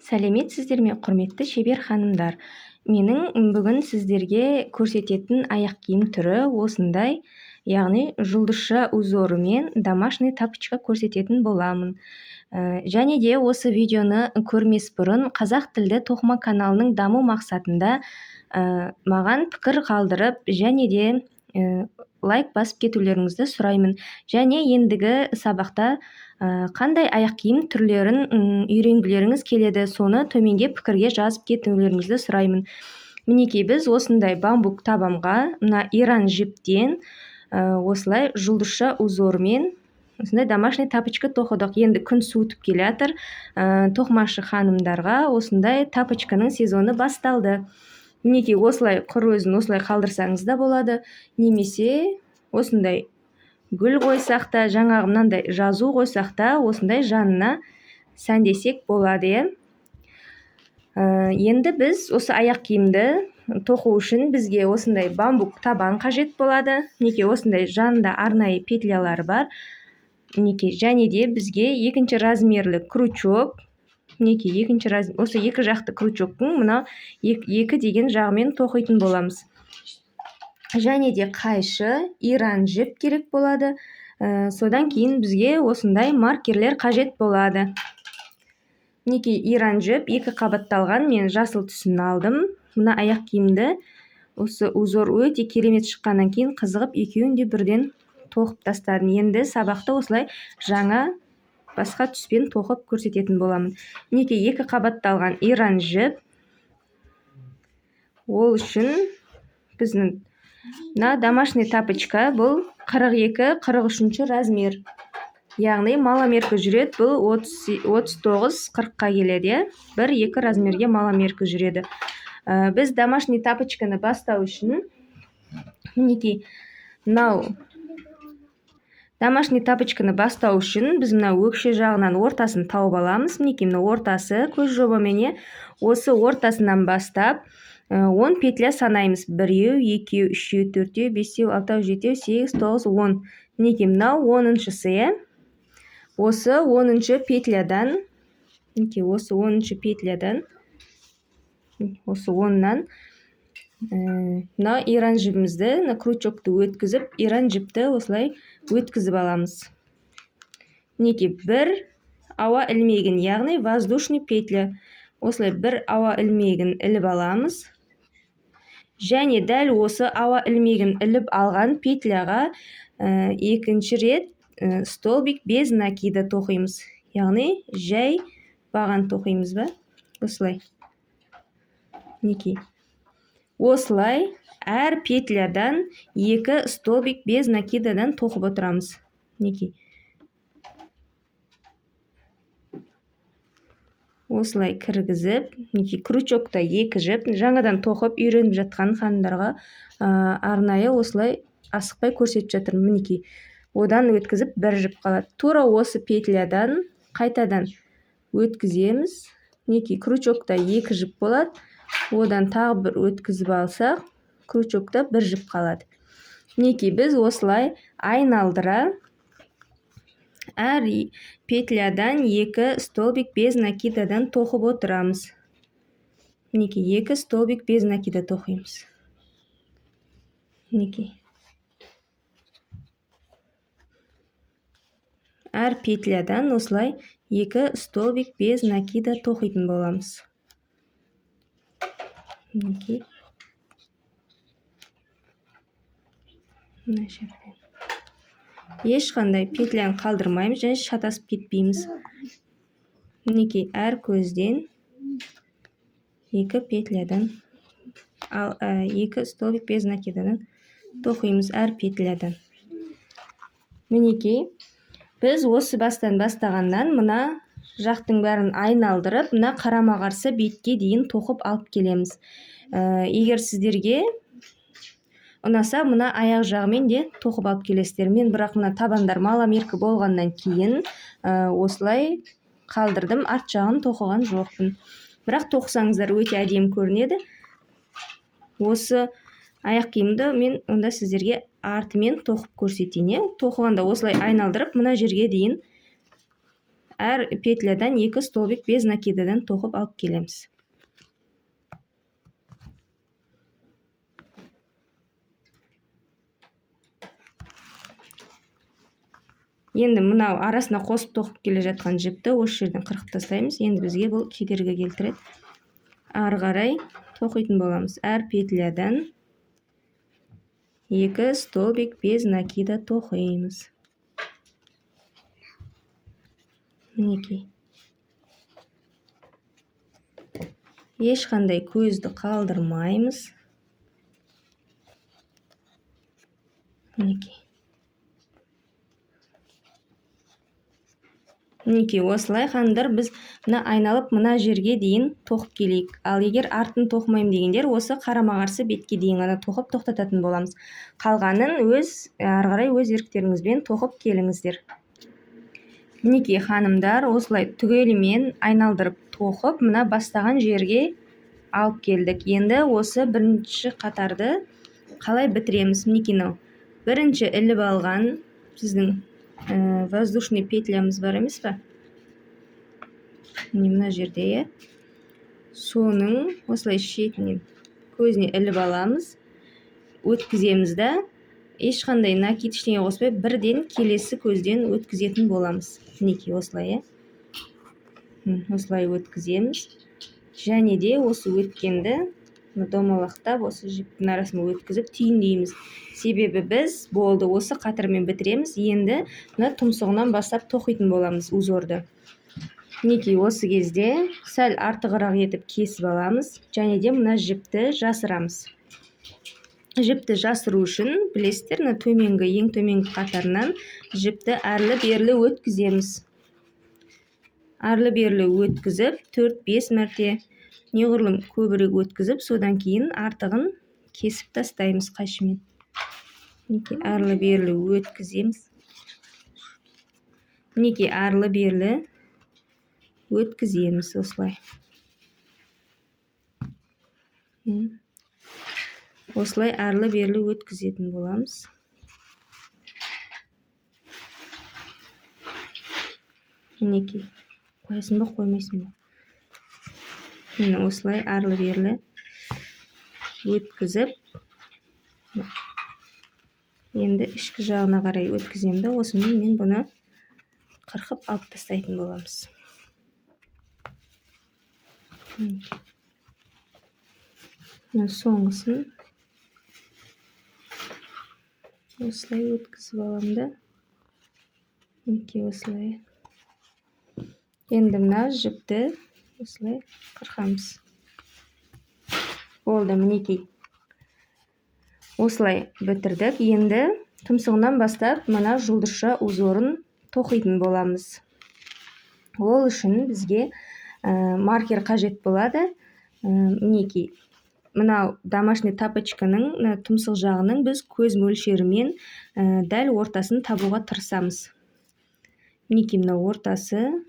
Сәлеметсіздер ме, құрметті шебер ханымдар. Менің бүгін сіздерге көрсететін аяқ киім түрі осындай, яғни жұлдызша узорымен домашний тапочка көрсететін боламын. Және де осы видеоны көрмес бұрын қазақ тілді тоқыма каналының даму мақсатында маған пікір қалдырып, және де лайк басып кетулеріңізді сұраймын. Және ендігі сабақта қандай аяқ киім түрлерін үйренгілеріңіз келеді, соны төменге пікірге жазып кетулеріңізді сұраймын. Мінекей, біз осындай бамбук табамға мына иран жіптен осылай жұлдызша узормен осындай домашний тапочка тоқыдық. Енді күн суытып келе жатыр, тоқымашы ханымдарға осындай тапочканың сезоны басталды. Мінекей, осылай құр өзін осылай қалдырсаңыз да болады, немесе осындай гүл қойсақ та, жаңағы мынандай жазу қойсақ та, осындай жанына сәндесек болады. Енді біз осы аяқ киімді тоқу үшін бізге осындай бамбук табан қажет болады. Мінекей, осындай жанында арнайы петлялары бар. Мінекей, және де бізге екінші размерлі крючок. Мінекей, осы екі жақты крючоктың мына екі деген жағымен тоқитын боламыз. Және де қайшы, иран жіп керек болады. Содан кейін бізге осындай маркерлер қажет болады. Мінекей, иран жіп екі қабатталған, мен жасыл түсін алдым. Мына аяқ киімді осы узор өте керемет шыққаннан кейін қызығып, екеуін де бірден тоқып тастадым. Енді сабақта осылай жаңа басқа түспен тоқып көрсететін боламын. Мінекей, екі қабатталған иран жіп. Ол үшін біздің домашний тапочка бұл 42-43 размер. Яғни маломеркі жүреді, бұл 39-40-қа келеді. 1-2 размерге маломеркі жүреді. Біз домашний тапочканы бастау үшін, мінекей, домашний тапочканы бастау үшін біз мына өкше жағынан ортасын тауып аламыз. Мінекей, мына ортасы көз жобамен, осы ортасынан бастап 10 петля санаймыз. 1, 2, 3, 4, 5, 6, 7, 8, 9, 10. Мінекей, мынау 10-шысы. Осы 10-шы петлядан, мінекей, осы 10-шы петлядан, осы 10-нан мына иран жібімізді, крючокты өткізіп, иран жіпті осылай өткізіп аламыз. Мінекей, бір ауа ілмегін, яғни воздушный петля. Осылай бір ауа ілмегін іліп аламыз. Және дәл осы ауа ілмегін іліп алған петляға екінші рет столбик без накида тоқимыз. Яғни жай баған тоқимыз ба? Осылай. Мінекей. Осылай әр петлядан 2 столбик без накидадан тоқып отырамыз. Мінекей. Осылай кіргізіп, крючокта 2 жіп, жаңадан тоқып үйреніп жатқан ханымдарға арнайы осылай асықпай көрсетіп жатырмын. Мінекей, одан өткізіп 1 жіп қалады. Тура осы петлядан қайтадан өткіземіз. Мінекей, крючокта 2 жіп болады. Одан тағы бір өткізіп алсақ, крючокта 1 жіп қалады. Мінекей, біз осылай айналдыра әр петлядан 2 столбик без накидадан тоқып отырамыз. Мінекей, 2 столбик без накида тоқимыз. Мінекей. Әр петлядан осылай 2 столбик без накида тоқитын боламыз. Мінекей. Ешқандай петляны қалдырмаймыз, және шатасып кетпейміз. Мінекей, әр көзден 2 петлядан, 2 столбик без накидадан тоқимыз әр петлядан. Мінекей, біз осы бастан бастағаннан мына жақтың бәрін айналдырып, мына қарама қарсы бетке дейін тоқып алып келеміз. Егер сіздерге ұнаса, мына аяқ жағымен де тоқып алып келесіздер. Мен бірақ мына табандар маломеркі болғаннан кейін осылай қалдырдым, арт жағын тоқыған жоқпын. Бірақ тоқсаңыздар өте әдемі көрінеді. Осы аяқ киімді мен онда сіздерге артымен тоқып көрсетейін. Тоқығанда осылай айналдырып, мына жерге дейін әр петлядан 2 столбик без накидадан тоқып алып келеміз. Енді мынау арасына қосып тоқып келе жатқан жіпті осы жерден қырқып тастаймыз. Енді бізге бұл кедергі келтіреді. Ары қарай тоқитын боламыз. Әр петлядан 2 столбик без накида тоқимыз. Мінекей. Ешқандай көзді қалдырмаймыз. Мінекей. Мінекей, осылай қандар біз мына айналып мына жерге дейін тоқып келейік. Ал егер артын тоқымайым дегендер осы қарама-қарсы бетке дейін ғана тоқып тоқтататын боламыз. Қалғанын ары қарай өз еріктеріңізбен тоқып келіңіздер. Мінекей ханымдар, осылай түгелімен айналдырып тоқып, мына бастаған жерге алып келдік. Енді осы бірінші қатарды қалай бітіреміз? Мінекей, бірінші іліп алған біздің воздушный петлямыз бар емес па? Мына жерде, соның осылай шетінен көзіне іліп аламыз, өткіземіз да, ешқандай накид ештеңе қоспай бірден келесі көзден өткізетін боламыз. Мінекей, осылай, осылай өткіземіз. Және де осы өткенді домалақтап, осы жіптің арасына өткізіп түйіндейміз. Себебі біз болды, осы қатармен бітіреміз. Енді мына тұмсығынан бастап тоқитын боламыз узорды. Мінекей, осы кезде сәл артығырақ етіп кесіп аламыз. Және де мына жіпті жасырамыз. Жіпті жасыру үшін, білесіздер, төменгі, ең төменгі қатарынан жіпті әрлі-берлі өткіземіз. Әрлі-берлі өткізіп, 4-5 мәрте, неғұрлым көбірек өткізіп, содан кейін артығын кесіп тастаймыз қайшымен. Мінекей, әрлі-берлі өткіземіз. Мінекей, әрлі-берлі өткіземіз осылай. Осылай әрлі-берлі өткізетін боламыз. Мінекей, қоясың ба, қоймайсың ба? Осылай әрлі-берлі өткізіп, енді ішкі жағына қарай өткіземді. Осымен мен бұны қырқып алып тастайтын боламыз. Соңғысын осылай өткізіп аламды. Мінекей, осылай. Енді мына жіпті осылай қырқамыз. Болды, мінекей. Осылай бітірдік. Енді тұмсығынан бастап мына жұлдызша узорын тоқитын боламыз. Ол үшін бізге маркер қажет болады. Мінекей, мынау домашний тапочканың тұмсық жағының біз көз мөлшерімен дәл ортасын табуға тырысамыз. Мінекей, мынау ортасы.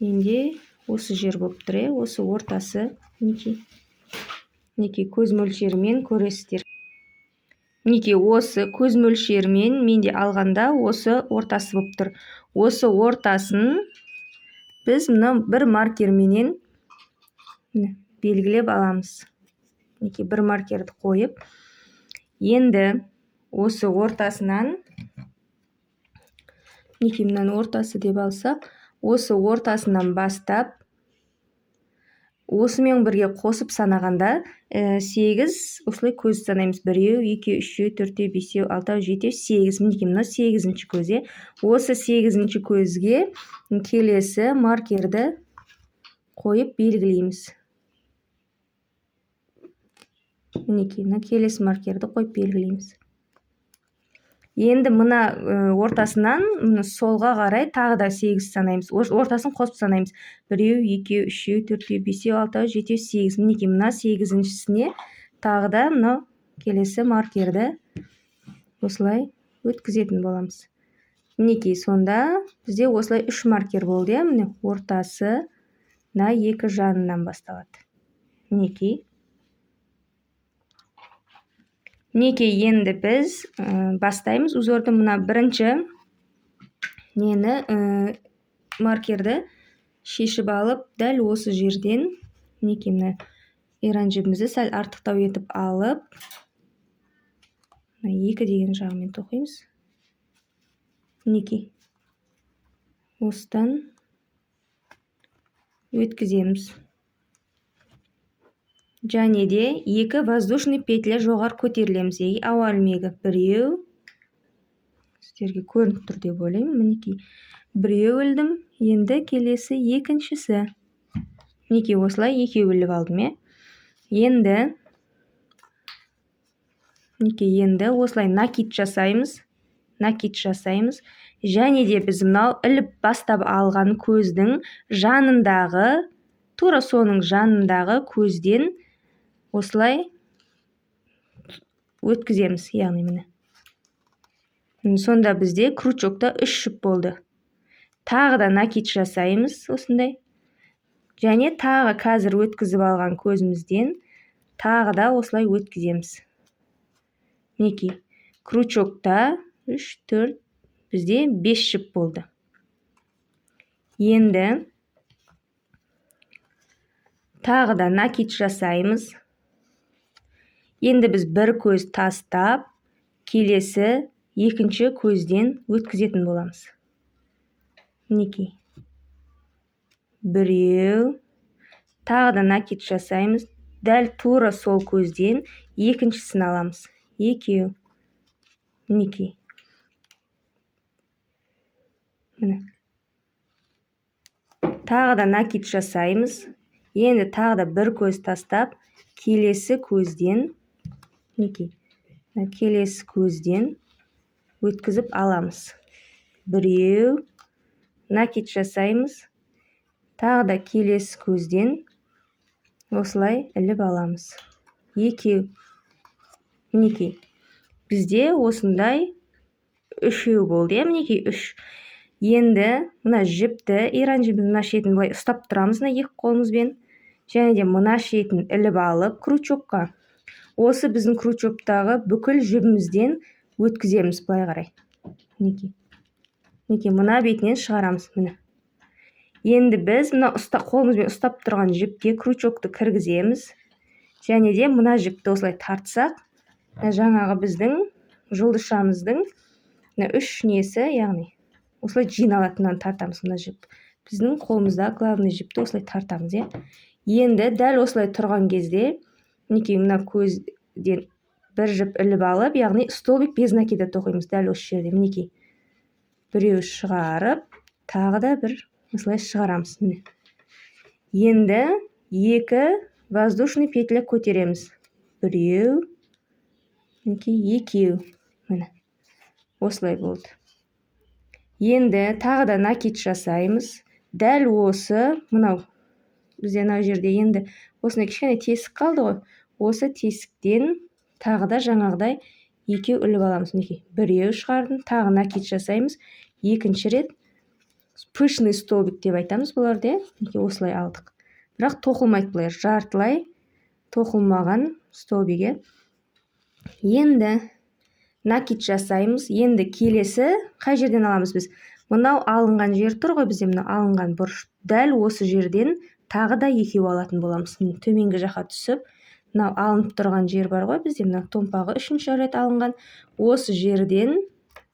Менде осы жер болып тұр, осы ортасы. Мінекей, көз мөлшерімен көресіздер. Мінекей, осы көз мөлшерімен менде алғанда осы ортасы болып тұр. Осы ортасын біз мына бір маркерменен белгілеп аламыз. Мінекей, бір маркерді қойып, енді осы ортасынан, мінекей, мынаны ортасы деп алсақ, осы ортасынан бастап, осымен бірге қосып санағанда 8 осылай көз санаймыз. 1, 2, 3, 4, 5, 6, 7, 8. Мінекей, мына 8-ші көзе. Осы 8-ші көзге келесі маркерді қойып белгілейміз. Мінекей, мына келесі маркерді қойып белгілейміз. Енді мына ортасынан солға қарай тағы да 8 санаймыз. Ортасын қосып санаймыз. 1, 2, 3, 4, 5, 6, 7, 8. Мінекей, мына 8-шісіне тағы да мына келесі маркерді осылай өткізетін боламыз. Мінекей, сонда бізде осылай 3 маркер болды. Міне ортасы, мына 2 жанынан басталады. Мінекей. Мінекей, енді біз бастаймыз узорды. Мына бірінші нені маркерді шешіп алып, дәл осы жерден мінекей мына иран жібімізді сәл артықтау етіп алып, 2 деген жағымен тоқимыз. Мінекей осыдан өткіземіз. Және де 2 воздушный петля жоғары көтерілеміз. Ауа ілмегі біреу, сіздерге көрініп тұр деп ойлаймын. Мінекей біреу ілдім, енді келесі екіншісі. Мінекей осылай екеу іліп алдым. Енді осылай накид жасаймыз. Және де біз мынау іліп бастап алған көздің жанындағы, тура соның жанындағы көзден осылай өткіземіз. Яғни міне. Сонда бізде крючокта 3 жіп болды. Тағы да накид жасаймыз осындай. Және тағы қазір өткізіп алған көзімізден тағы да осылай өткіземіз. Мінекей крючокта 3, 4, бізде 5 жіп болды. Енді тағы да накид жасаймыз. Енді біз бір көз тастап, келесі екінші көзден өткізетін боламыз. Мінекей біреу, тағы да накид жасаймыз. Дәл тура сол көзден екіншісін аламыз. Екеу. Мінекей. Тағы да накид жасаймыз. Енді тағы да бір көз тастап, келесі көзден, келесі көзден өткізіп аламыз. Біреу, накид жасаймыз. Тағы да келесі көзден осылай іліп аламыз. Екеу. Мінекей. Бізде осындай үшеу болды. Мінекей 3. Енді мына жіпті, иран жібін мына шетін былай ұстап тұрамыз, мына екі қолымызбен. Және де мына шетін іліп алып крючокқа. Осы біздің крючоктағы бүкіл жібімізден өткіземіз былай қарай. Мінекей мына бетінен шығарамыз. Енді біз мына қолымызбен ұстап тұрған жіпке крючокты кіргіземіз. Және де мына жіпті осылай тартсақ, жаңағы біздің жұлдызшамыздың 3 несі, яғни осылай жиналатыннан тартамыз мына жіп. Біздің қолымызда главный жіпті осылай тартамыз. Енді дәл осылай тұрған кезде, мінекей мына көзден бір жіп іліп алып, яғни столбик без накида тоқимыз дәл осы жерде. Мінекей біреу шығарып, тағы да бір осылай шығарамыз. Енді 2 воздушный петля көтереміз. Біреу, екеу. Осылай болды. Енді тағы да накид жасаймыз. Дәл осы, мынау, бізде мына жерде енді осындай кішкене тесік қалды ғой. Осы тесіктен тағы да жаңағыдай екеу іліп аламыз. Біреу шығардым, тағы накид жасаймыз. Екінші рет пышный столбик деп айтамыз бұларды. Осылай алдық. Бірақ тоқылмайды бұлар, жартылай тоқылмаған столбиге. Енді накид жасаймыз. Енді келесі қай жерден аламыз біз? Мынау алынған жер тұр ғой, бізде мынау алынған бұрыш. Дәл осы жерден тағы да екеу алатын боламыз. Төменгі жаққа түсіп, мынау алынып тұрған жер бар ғой, бізде мынау томпағы 3-ші рет алынған. Осы жерден,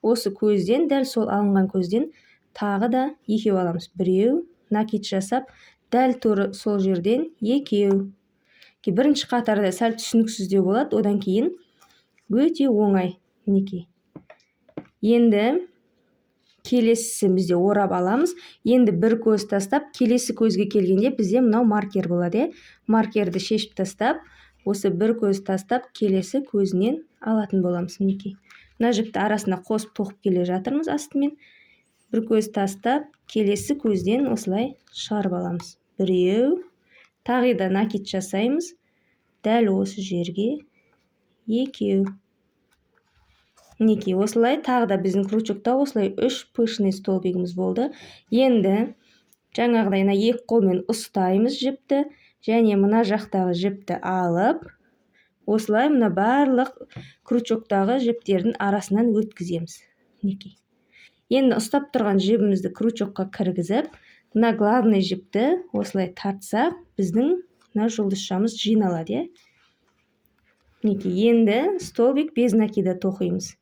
осы көзден, дәл сол алынған көзден тағы да екеу аламыз. Біреу, накид жасап, дәл туры сол жерден екеу. Бірінші қатарда сәл түсініксіздеу болады, одан кейін өте оңай. Мінекей. Енді келесі бізде орап аламыз. Енді бір көз тастап, келесі көзге келгенде бізде мынау маркер болады. Маркерді шешіп тастап, осы бір көз тастап, келесі көзінен алатын боламыз. Мінекей. Мына жіпті арасына қосып тоқып келе жатырмыз астымен. Бір көз тастап, келесі көзден осылай шығарып аламыз. Біреу, тағы да накид жасаймыз. Дәл осы жерге екеу. Мінекей, осылай тағы да біздің крючокта осылай 3 пышный столбигіміз болды. Енді жаңағыдай екі қолмен ұстаймыз жіпті, және мына жақтағы жіпті алып, осылай мына барлық крючоктағы жіптердің арасынан өткіземіз. Мінекей. Енді ұстап тұрған жібімізді крючокқа кіргізіп, мына главный жіпті осылай тартсақ, біздің мына жұлдызшамыз жиналады, иә. Мінекей, енді столбик без накида тоқимыз.